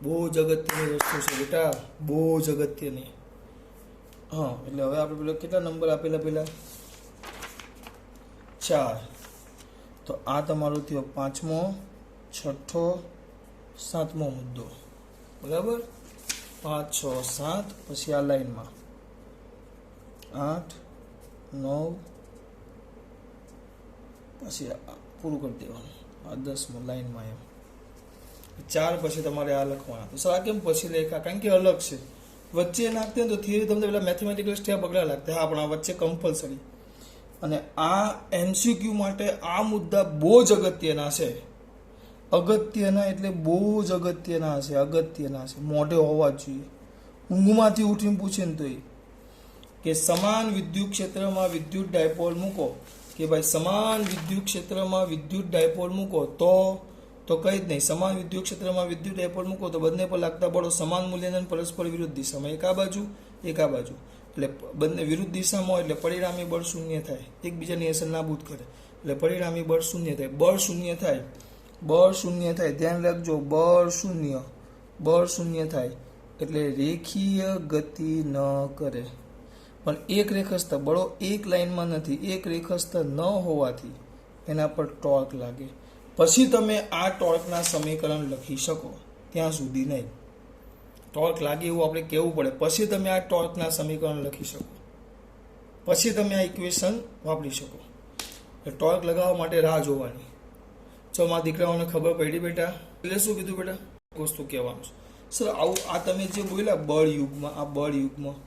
બહુ જ અગત્યની વસ્તુ છે બેટા, બહુ જ અગત્યની. હા, એટલે હવે આપણે પેલા કેટલા નંબર આપેલા? પેલા 4. તો આ તમારો થયો 5મો, 6ઠો, 7મો મુદ્દો, બરાબર. 5, 6, 7, પછી આ લાઈનમાં 8, 9, પછી પૂરું કરી દેવાનું. આ 10મો લાઈનમાં એમ 4, પછી તમારે આ લખવાના. તો સર આ કેમ પછી લખ્યા? કારણ કે અલગ છે. વચ્ચે નાખते हैं તો થિયરી તમને પેલા મેથેમેટિકલ સ્ટેપ અઘરા લાગતા, હા પણ આ વચ્ચે કમ્પલસરી. અને આ એમસીક્યુ માટે આ મુદ્દા બહુ જ અગત્યના છે. અગત્યના એટલે બહુ જ અગત્યના છે, અગત્યના છે, મોઢે હોવા જ જોઈએ. ઊંઘમાંથી ઉઠીને પૂછે ને તો કે સમાન વિદ્યુત ક્ષેત્રમાં વિદ્યુત ડાયપોલ મૂકો, કે ભાઈ સમાન વિદ્યુત ક્ષેત્રમાં વિદ્યુત ડાયપોલ મૂકો તો કંઈ જ નહીં. સમાન વિદ્યુત ક્ષેત્રમાં વિદ્યુત ડાયપોલ મૂકો તો બંને પર લાગતા બળો સમાન મૂલ્યના પરસ્પર વિરુદ્ધ દિશામાં, એક આ બાજુ એક આ બાજુ, એટલે બંને વિરુદ્ધ દિશામાં હોય એટલે પરિણામી બળ શૂન્ય થાય, એકબીજાની અસર નાબૂદ કરે એટલે પરિણામી બળ શૂન્ય થાય. બળ શૂન્ય થાય, બળ શૂન્ય થાય, ધ્યાન રાખજો, બળ શૂન્ય થાય એટલે રેખીય ગતિ ન કરે. પણ એક રેખસ્થ બળો એક લાઇનમાં નથી, એક રેખસ્થ ન હોવાથી એના પર ટોર્ક લાગે. પછી તમે આ ટોર્કના સમીકરણ લખી શકો, ત્યાં સુધી નહીં. ટોર્ક લાગે એવું આપણે કહેવું પડે, પછી તમે આ ટોર્કના સમીકરણ લખી શકો, પછી તમે આ ઇક્વેશન વાપરી શકો. ટોર્ક લગાવવા માટે રાહ જોવાની. જો મારા દીકરાઓને ખબર પડી બેટા, એટલે શું કીધું બેટા, વસ્તુ કહેવાનું છે સર આવું. આ તમે જે બોલ્યા બળ યુગમાં, આ બળ યુગમાં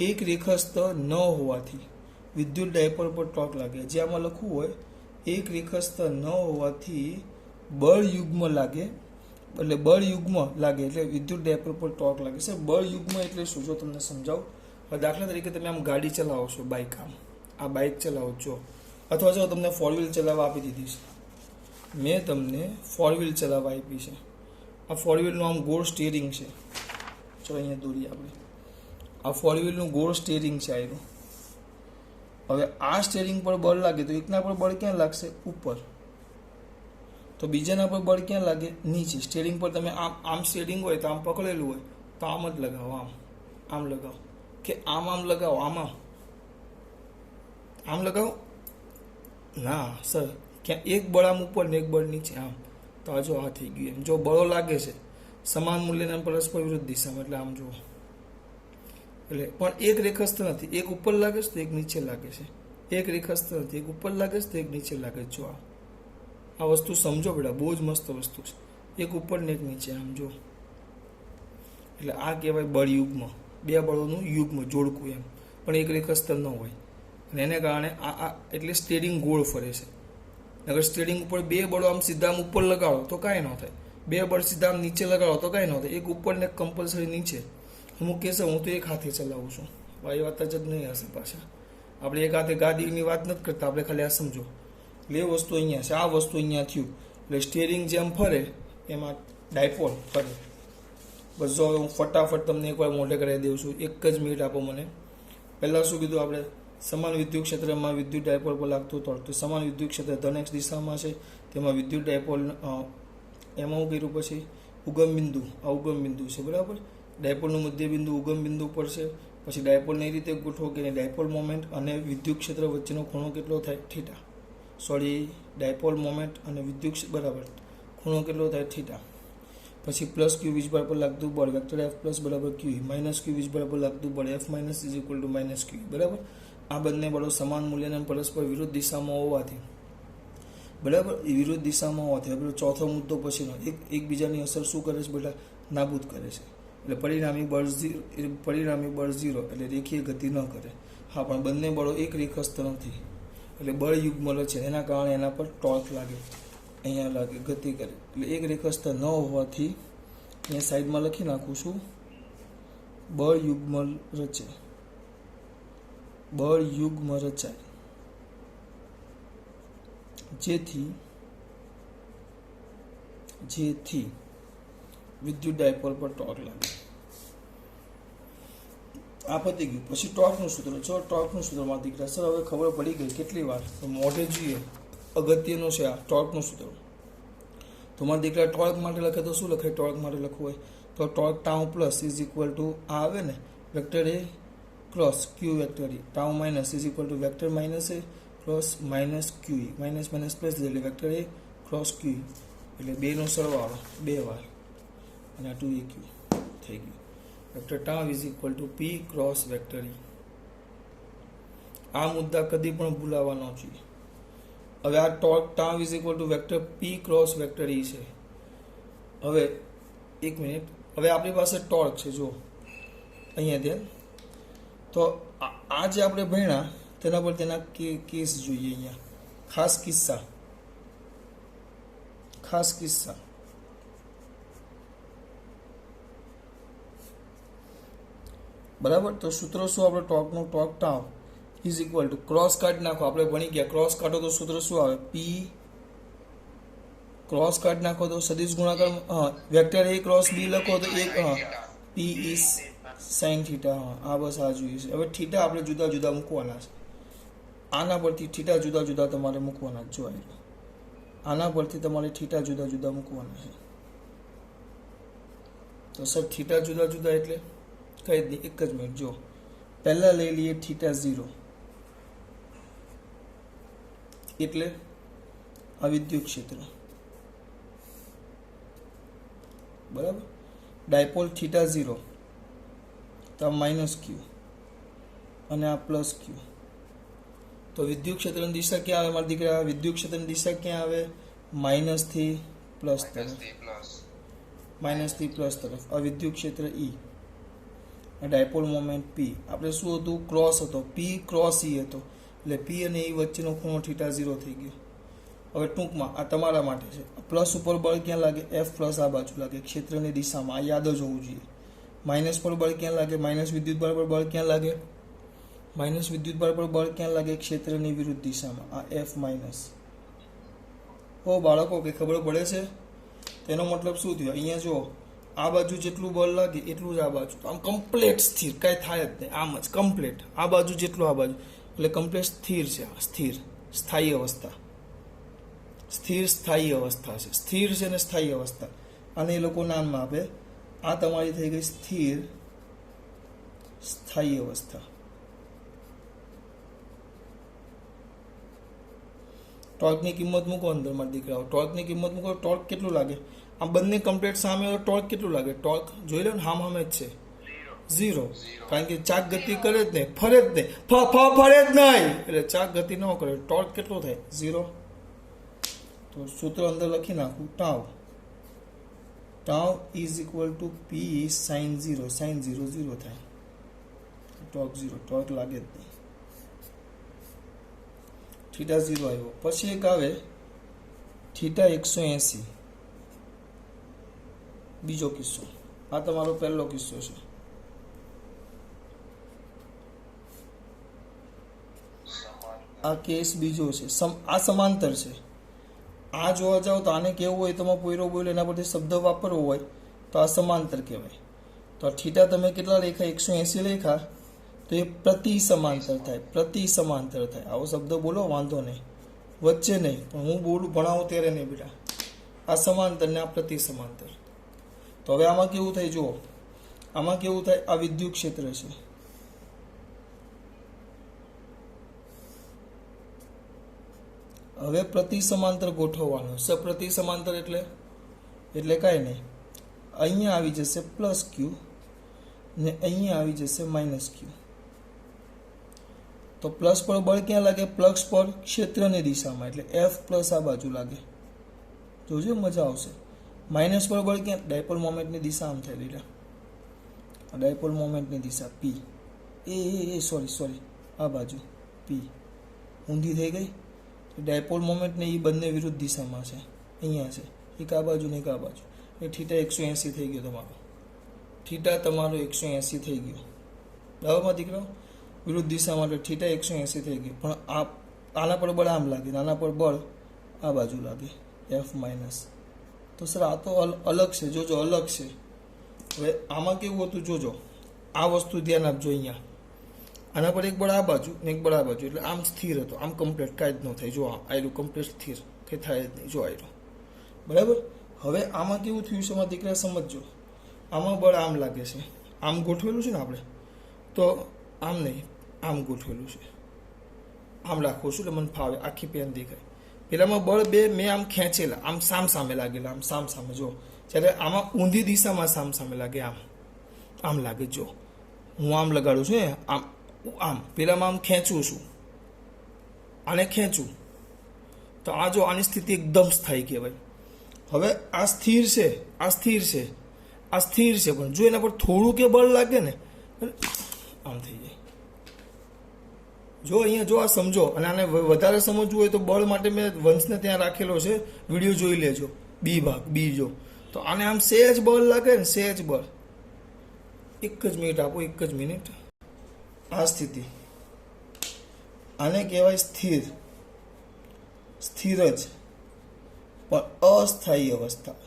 એક રેખસ્થ ન હોવાથી વિદ્યુત ડાયપોલ પર ટોર્ક લાગે. જે આમાં લખવું હોય એક રેખસ્થ ન હોવાથી બળ યુગ્મ લાગે, એટલે બળ યુગ્મ લાગે એટલે વિદ્યુત ડાયપોલ પર ટોર્ક લાગે. સર બળ યુગ્મ એટલે શું, જો તમને સમજાવું. દાખલા તરીકે તમે આમ ગાડી ચલાવો છો, બાઇક, આ બાઇક ચલાવો છો, અથવા જો તમને 4 વ્હીલ ચલાવવા આપી દીધી છે, મેં તમને 4 વ્હીલ ચલાવવા આપી છે. આ 4 વ્હીલનું આમ ગોળ સ્ટીયરિંગ છે, ચલો અહીંયા દોરીએ આપણે. આ 4 વ્હીલનું ગોળ સ્ટીયરિંગ છે આનું. હવે આ સ્ટીયરિંગ પર બળ લાગે તો એકના પર બળ ક્યાં લાગશે, ઉપર. તો બીજાના પર બળ ક્યાં લાગે, નીચે. સ્ટીયરિંગ પર તમે આમ સ્ટીયરિંગ હોય તો આમ પકડેલું હોય તો આમ જ લગાવો, આમ લગાવો, કે આમ લગાવો, આમ લગાવો ના સર, ક્યાં એક બળ આમ ઉપર ને એક બળ નીચે, આમ. તો આ જો આ થઈ ગયું. એમ જો બળો લાગે છે સમાન મૂલ્યના પરસ્પર વિરુદ્ધ દિશામાં, એટલે આમ જુઓ. એટલે પણ એક રેખસ્થ નથી, એક ઉપર લાગે છે તો એક નીચે લાગે છે, એક રેખસ્થ નથી, એક ઉપર લાગે છે તો એક નીચે લાગે છે. જો આ વસ્તુ સમજો બેટા, બહુ જ મસ્ત વસ્તુ છે. એક ઉપર ને એક નીચે, આમ જો. એટલે આ કહેવાય બળ યુગ્મ, બે બળોનું યુગ્મ, જોડકું એમ. પણ એક રેખસ્થ ન હોય અને એને કારણે આ એટલે સ્ટીયરિંગ ગોળ ફરે છે. અગર સ્ટીયરિંગ ઉપર બે બળો આમ સીધા આમ ઉપર લગાડો તો કાંઈ ન થાય, બે બળ સીધા આમ નીચે લગાડો તો કાંઈ ન થાય. એક ઉપર ને એક કમ્પલસરી નીચે. અમુક કહેશે હું તો એક હાથે ચલાવું છું, એ વાત જ નહીં હશે. પાછા આપણે એક હાથે ગાડીની વાત નથી કરતા, આપણે ખાલી આ સમજો. એટલે એ વસ્તુ અહીંયા છે, આ વસ્તુ અહીંયા થયું. એટલે સ્ટીયરિંગ જેમ ફરે એમાં ડાયપોલ ફરે. બસ જો હું ફટાફટ તમને એકવાર મોઢે કરાવી દઉં છું, એક જ મિનિટ આપો મને. પહેલાં શું કીધું આપણે, સમાન વિદ્યુત ક્ષેત્રમાં વિદ્યુત ડાયપોલ પર લાગતું ટોર્ક. તો સમાન વિદ્યુત ક્ષેત્ર ધન x દિશામાં છે, તેમાં વિદ્યુત ડાયપોલ એમાં હું કર્યું, પછી ઉગમ બિંદુ, આ ઉગમ બિંદુ છે બરાબર. ડાયપોલનું મધ્ય બિંદુ ઉગમ બિંદુ પર છે. પછી ડાયપોલને એ રીતે ગોઠવો કે ડાયપોલ મોમેન્ટ અને વિદ્યુત ક્ષેત્ર વચ્ચેનો ખૂણો કેટલો થાય, થીટા. ડાયપોલ મોમેન્ટ અને વિદ્યુત બરાબર ખૂણો કેટલો થાય, થીટા. પછી પ્લસ ક્યુ વીજભાર પર લાગતું બળ વેક્ટર એફ પ્લસ બરાબર ક્યુ, માઇનસ ક્યુ વીજભાર પર લાગતું બળ F minus is equal to minus q બરાબર. આ બંને બળો સમાન મૂલ્યના પરસ્પર વિરુદ્ધ દિશામાં હોવાથી, બરાબર, વિરુદ્ધ દિશામાં હોવાથી. હવે ચોથો મુદ્દો પછીનો, એકબીજાની અસર શું કરે છે બેટા, નાબૂદ કરે છે. એટલે પરિણામી બળ 0, એટલે રેખીય ગતિ ન કરે. હા પણ બંને બળો એક રેખસ્થ નથી, એટલે બળ યુગ્મલ છે, એના કારણે એના પર ટોર્ક લાગે, અહીંયા લાગે, ગતિ કરે. એટલે એક રેખસ્થ ન હોવાથી અહીંયા સાઈડમાં લખી નાખું છું, બળ યુગ્મલ રચે, બળ યુગ્મ રચાય, જેથી વિદ્યુત ડાયપોલ પર ટોર્ક લાગે. આ પતી ગયું. પછી ટોર્કનું સૂત્ર. ચલો ટોર્કનું સૂત્ર માં દીકરા, સર હવે ખબર પડી ગઈ, કેટલી વાર મોઢે જોઈએ, અગત્યનું છે આ ટોર્કનું સૂત્ર. તો મારા દીકરા ટોર્ક માટે લખે તો શું લખે, ટોર્ક માટે લખવું હોય તો torque tau plus is equal two આ આવે ને, vector a cross q vector E, tau minus is equal to vector minus A cross minus q E, minus minus plus એટલે વેક્ટર એ ક્રોસ ક્યુ ઈ, એટલે બેનો સરવાળો 2 વાર અને આ 2 ક્યુ થઈ ગયું. Vector tau is equal to p cross vector E. આ મુદ્દા કદી પણ ભૂલાવા ન જોઈએ. હવે આ torque tau is equal to vector p cross vector E છે. હવે એક મિનિટ, હવે આપણી પાસે ટોર્ક છે, જો અહીંયા ધ્યાન. તો આ જે આપણે ભણ્યા તેના પર તેના કેસ જોઈએ. અહીંયા ખાસ કિસ્સા બરાબર. તો સૂત્ર શું આપણે ટોર્કનું? Torque tau is equal to cross કાઢી નાખો. આપણે ભણી ગયા ક્રોસ કાઢો તો સૂત્ર શું આવે? પી ક્રોસ કાઢી નાખો તો સદિશ ગુણાકાર વેક્ટર એ ક્રોસ બી લખો તો એક પી ઇઝ સાઇન થીટા. આ બસ આ જોઈએ છે. હવે થીટા આપણે જુદા જુદા મૂકવાના છે. આના પરથી થીટા જુદા જુદા તમારે મૂકવાના જ જોવાય. આના પરથી તમારે થીટા જુદા જુદા મૂકવાના છે. તો સર થીટા જુદા જુદા એટલે કઈ દે? એક જ મિનિટ જો. પહેલા લઈ લઈએ થીટા 0 એટલે આ વિદ્યુત ક્ષેત્ર બરાબર. ડાયપોલ થીટા 0 તો આ માઇનસ ક્યુ અને આ પ્લસ ક્યુ. તો વિદ્યુત ક્ષેત્રની દિશા ક્યાં આવે મારા દીકરા? વિદ્યુત ક્ષેત્રની દિશા ક્યાં આવે? માઇનસથી પ્લસ તરફ. માઇનસથી પ્લસ તરફ. આ વિદ્યુત ક્ષેત્ર ઈ. ડાયપોલ મોમેન્ટ પી. આપણે શું હતું? ક્રોસ હતો. પી ક્રોસ ઈ હતો એટલે પી અને ઈ વચ્ચેનો ખૂણો થીટા 0 થઈ ગયો. હવે ટૂંકમાં આ તમારા માટે છે. પ્લસ ઉપર બળ ક્યાં લાગે? એફ પ્લસ આ બાજુ લાગે ક્ષેત્રની દિશામાં. આ યાદ જ હોવું જોઈએ. માઇનસ પર બળ ક્યાં લાગે? માઇનસ વિદ્યુત બળ પર બળ ક્યાં લાગે? માઇનસ વિદ્યુત બળ પર બળ ક્યાં લાગે? ક્ષેત્રની વિરુદ્ધ દિશામાં. આ એફ માઇનસ. ઓ બાળકો કે ખબર પડે છે? તેનો મતલબ શું થયો? અહીંયા જો આ બાજુ જેટલું બળ લાગે એટલું જ આ બાજુ. આમ કમ્પ્લેટ સ્થિર, કાંઈ થાય જ નહીં. આમ જ કમ્પ્લેટ આ બાજુ જેટલું આ બાજુ એટલે કમ્પ્લેટ સ્થિર છે. સ્થિર સ્થાયી અવસ્થા. સ્થિર સ્થાયી અવસ્થા છે. સ્થિર છે ને સ્થાયી અવસ્થા. અને એ લોકો નામમાં આપે. આ તમારી થઈ ગઈ સ્થિર સ્થાયી અવસ્થા. ટોર્કની કિંમત મૂકો અંદર મારા દીકરાઓ. ટોર્કની કિંમત મૂકો. ટોર્ક કેટલું લાગે? આ બંને કમ્પ્લીટ સામે હોય ટોર્ક કેટલું લાગે? ટોર્ક જોઈ લો ને, હામે જ છે 0. કારણ કે ચાક ગતિ કરે જ નહીં, ફરે જ નહીં, ફરે જ નહીં એટલે ચાક ગતિ ન કરે. ટોર્ક કેટલો થાય? 0. તો સૂત્ર અંદર લખી નાખું. Tau is equal to P sine 0. Sine 0 0 થાય. ટોર્ક 0. ટોર્ક લાગે જ નહીં. થીટા 0 આવ્યો. પછી એક આવે થીટા 180. બીજો કિસ્સો. આ તમારો પહેલો કિસ્સો છે. આ કેસ બીજો છે. આ સમાંતર છે. આ જોવા જાવ તો આને કેવું હોય? તમે પોયરો બોલો એના પરથી શબ્દ વાપરવો હોય તો આ સમાંતર કહેવાય. તો થીટા તમે કેટલા લેખા? 180 લેખા તો એ પ્રતિ સમાંતર થાય. પ્રતિ સમાંતર થાય. આવો શબ્દ બોલો, વાંધો નહીં, વચ્ચે નહીં, પણ હું બોલું ભણાવું ત્યારે નહીં બેટા. આ સમાંતર ને આ પ્રતિ સમાંતર. તો હવે આમાં કેવું થાય? જુઓ, આમાં કેવું થાય? આ વિદ્યુત ક્ષેત્ર છે. હવે પ્રતિ સમાંતર ગોઠવવાનું. પ્રતિ સમાંતર એટલે કાંઈ નહીં. અહીંયા આવી જશે પ્લસ ક્યુ ને અહીંયા આવી જશે માઇનસ ક્યુ. તો પ્લસ પર બળ ક્યાં લાગે? પ્લસ પર ક્ષેત્રની દિશામાં એટલે એફ પ્લસ આ બાજુ લાગે. જોજો મજા આવશે. માઇનસ પર બળ ક્યાં? ડાયપોલ મોમેન્ટની દિશા આમ થઈ લીધા. ડાયપોલ મોમેન્ટની દિશા પી. સોરી આ બાજુ પી ઊંધી થઈ ગઈ. ડાયપોલ મોમેન્ટ ને એ બંને વિરુદ્ધ દિશામાં છે. અહીંયા છે. એક આ બાજુ ને એક આ બાજુ. એ થીટા 180 થઈ ગયો તમારો. થીટા તમારો 180 થઈ ગયો. બરાબર દીકરાઓ? વિરુદ્ધ દિશા માટે થીટા 180 થઈ ગયો. પણ આના પર બળ આમ લાગે, આના પર બળ આ બાજુ લાગે એફ માઇનસ. તો સર આ તો અલગ છે. જોજો અલગ છે. હવે આમાં કેવું હતું? જોજો આ વસ્તુ ધ્યાન આપજો. અહીંયા આના પર એક બળ આ બાજુ ને એક બળ આ બાજુ એટલે આમ સ્થિર હતો. આમ કમ્પ્લીટ કાંઈ જ ન થાય. જો આયલું કમ્પ્લીટ સ્થિર, કંઈ થાય જ નહીં. જો આયલું બરાબર. હવે આમાં કેવું થયું છે મારા દીકરા? સમજજો. આમાં બળ આમ લાગે છે. આમ ગોઠવેલું છે ને આપણે, તો આમ નહીં, આમ ગોઠવેલું છે. આમ રાખવું છું એટલે મને ફાવે, આખી પેન દેખાય. પેલામાં બળ બે મેં આમ ખેંચેલા, આમ સામે લાગેલા, આમ સામે જો. જ્યારે આમાં ઊંધી દિશામાં સામે લાગે, આમ લાગે. જો હું આમ લગાડું છું, આમ પેલામાં આમ ખેંચું છું, આને ખેંચું તો આ જો આની સ્થિતિ એકદમ સ્થાયી કહેવાય. હવે આ સ્થિર છે, પણ જો એના પર થોડું કે બળ લાગે ને આમ થઈ જાય. જો અહીંયા જો આ સમજો, અને આને વધારે સમજવું હોય તો બળ માટે મેં વંશને ત્યાં રાખેલો છે, વિડીયો જોઈ લેજો. બી ભાગ બી જો તો આને આમ સહેજ બળ લાગે ને, સહેજ બળ. એક જ મિનિટ આપો, એક જ મિનિટ. આ સ્થિતિ આને કહેવાય સ્થિર, સ્થિર જ પણ અસ્થાયી અવસ્થા.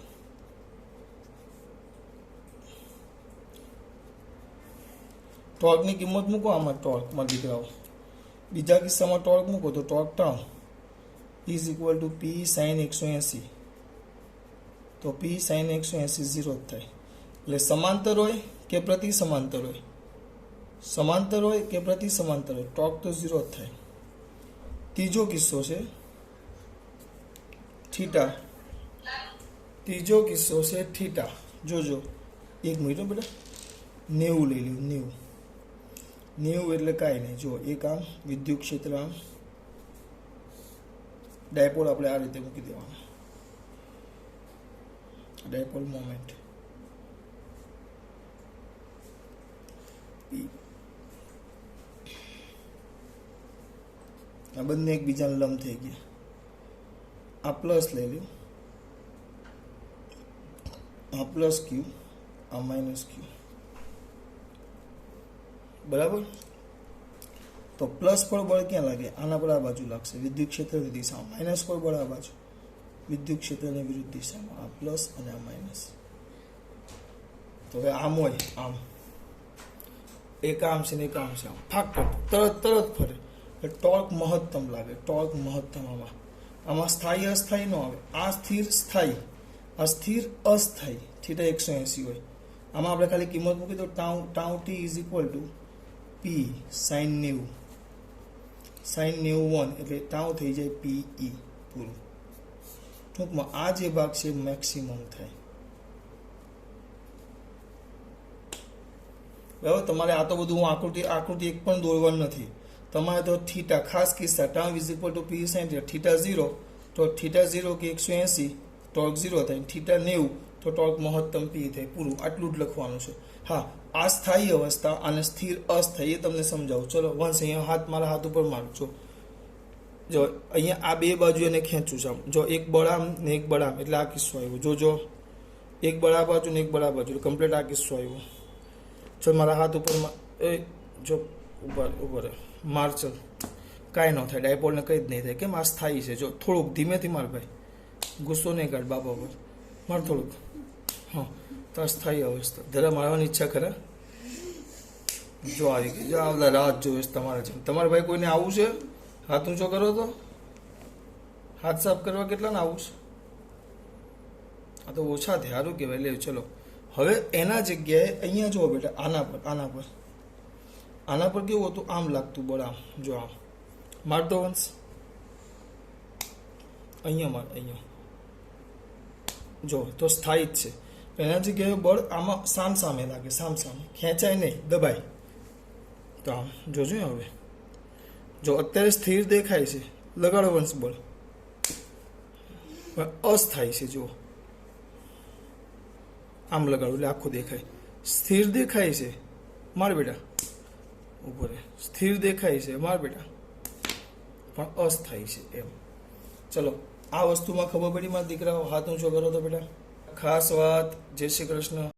ટોર્કની કિંમત મૂકો આમાં, ટોર્કમાં દીકરાઓ. બીજા કિસ્સામાં ટોર્ક મૂકો તો torque tau is equal to P sign 180. તો પી સાઇન 180 0 જ થાય. એટલે સમાંતર હોય કે પ્રતિ સમાંતર હોય, સમાંતર હોય કે પ્રતિ સમાંતર હોય, ટોર્ક તો 0 જ થાય. ત્રીજો કિસ્સો છે થીટા. ત્રીજો કિસ્સો છે થીટા. જોજો, એક મિનિટ બેટા, 90 લઈ લ્યો. 90 એટલે કાંઈ નહીં. જો એક આમ વિદ્યુત ક્ષેત્ર, આમ ડાયપોલ આપણે આ રીતે મૂકી દેવાના, ડાયપોલ મોમેન્ટ આ બંને એકબીજાને લંબ થઈ ગયા. આ પ્લસ લઈ લ્યો, આ પ્લસ ક્યુ, આ માઇનસ ક્યુ. બરાબર. તો પ્લસ પર બળ ક્યાં લાગે? આના પર આ બાજુ લાગશે, વિદ્યુત ક્ષેત્રની દિશામાં. માઇનસ પર બળ આ બાજુ, વિદ્યુત ક્ષેત્રની વિરુદ્ધ દિશામાં. આ પ્લસ અને આ માઇનસ. તો હવે આમ હોય, આમ એક આમ છે ને એક આમ છે, આમ ફાક તરત ફરે એટલે ટોર્ક મહત્તમ લાગે. ટોર્ક મહત્તમ આમાં સ્થાયી અસ્થાયી ન આવે. આ સ્થિર સ્થાયી, આ સ્થિર અસ્થાયી. થીટા 180 હોય. આમાં આપણે ખાલી કિંમત મૂકી દો, tau T is equal to P sine 90. Sine 91 એટલે ટાઉ થઈ જાય પીઈ પૂરું. ટૂંકમાં આ જે ભાગ છે મેક્સિમમ થાય. બરાબર. તમારે આ તો બધું હું આકૃતિ એક પણ દોરવાનું નથી. તમારે તો થીટા ખાસ કિસ્સા tau is equal to P sine theta 0, તો થીટા 0 કે 180 ટોર્ક 0 થાય. થીટા 90 તો ટોર્ક મહત્તમ પી થાય. પૂરું આટલું જ લખવાનું છે. હા, આ સ્થાયી અવસ્થા અને સ્થિર અસ્થાયી એ તમને સમજાવું. ચલો વંશ અહીંયા મારા હાથ ઉપર મારજો. જો અહીંયા આ બે બાજુ એને ખેંચું છું. જો એક બળામ ને એક બળામ એટલે આ કિસ્સો આવ્યો. જો એક બળા બાજુ ને એક બળા બાજુ એટલે કમ્પ્લીટ આ કિસ્સો આવ્યો. ચલ મારા હાથ ઉપર જો ઉપર માર. ચલ કાંઈ ન થાય, ડાયપોલને કંઈ જ નહીં થાય. કેમ? આ સ્થાયી છે. જો થોડુંક ધીમેથી માર ભાઈ, ગુસ્સો નહીં કાઢ બાપા પર, માર થોડુંક. હા, તો આ સ્થાયી અવસ્થા. જરા મારવાની ઈચ્છા ખરા? જો આવી ગઈ. જો આવતા રાત જોવે તમારે છે. તમારે ભાઈ કોઈને આવું છે? હાથ ઊંચો કરો તો. હાથ સાફ કરવા કેટલા ને આવું છે? આ તો ઓછા થયા. સારું કહેવાય. લે ચલો હવે એના જગ્યાએ અહીંયા જુઓ બેટા, આના પર કેવું હતું? આમ લાગતું બળ. આમ જો, આમ મારતો વંશ, અહીંયા માર, અહીંયા જો તો સ્થાયી જ છે. એના જગ્યાએ બળ આમાં સામે લાગે, સામે ખેંચાય નહીં, દબાય. તો આમ જોજો હવે. જો અત્યારે સ્થિર દેખાય છે, લગાડો વંશ બળ, પણ અસ્થાયી છે. જુઓ આમ લગાડો એટલે આખું દેખાય. સ્થિર દેખાય છે, માર બેટા ઉપર. સ્થિર દેખાય છે, માર બેટા, પણ અસ્થાયી છે એમ. ચલો આ વસ્તુમાં ખબર પડી મારા દીકરાઓ? હાથ ઊંચો કરો તો બેટા. ખાસ વાત. જય શ્રી કૃષ્ણ.